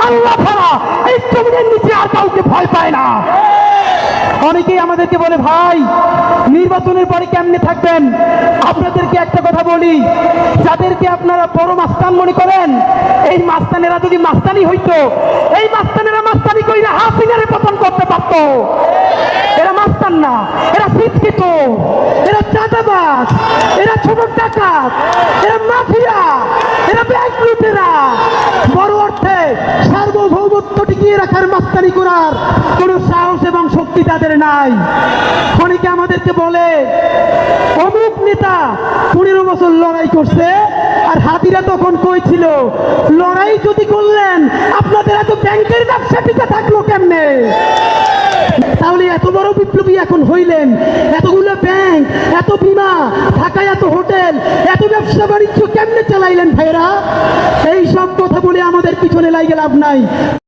আল্লাহ ছাড়া এই জমিনের নিচে আর কাউকে ভয় পায় না। অনেকেই আমাদেরকে বলে, ভাই নির্বাচনের পরে কেমনে থাকবেন? আপনাদেরকে একটা কথা বলি, যাদেরকে আপনারা বড় মাস্তান মনে করেন, এই মাস্তানেরা যদি মাস্তানি হইতো, এই মাস্তানেরা মাস্তানি কইরা হাসিনারে পতন করতে পারত। এরা মাস্তান না, এরা শিক্ষিত, এরা চাঁদাবাজ, এরা ছোট ডাকাত, এরা মাফিয়া, এরা ব্যাংক লুটেরা। বড় অর্থে সার্বভৌমত্ব টিকিয়ে রাখার মাস্তানি করার কোন সাহস এবং শক্তি তাদের নাই। অনেকে আমাদেরকে বলে, অমুক নেতা 15 বছর লড়াই করছে, আর হাতিরা তখন কই ছিল? লড়াই যদি করলেন, আপনাদের এত ব্যাংকের ব্যবসা টিকে থাকলো কেমনে? তাহলে এত বড় বিপ্লবী এখন হইলেন, এতগুলো ব্যাংক, এত বিমা, ঢাকায় এত হোটেল, এত ব্যবসা বাণিজ্য কেমনে চালাইলেন ভাইরা? এই সব কথা বলে আমাদের পিছনে লাগে লাভ নাই।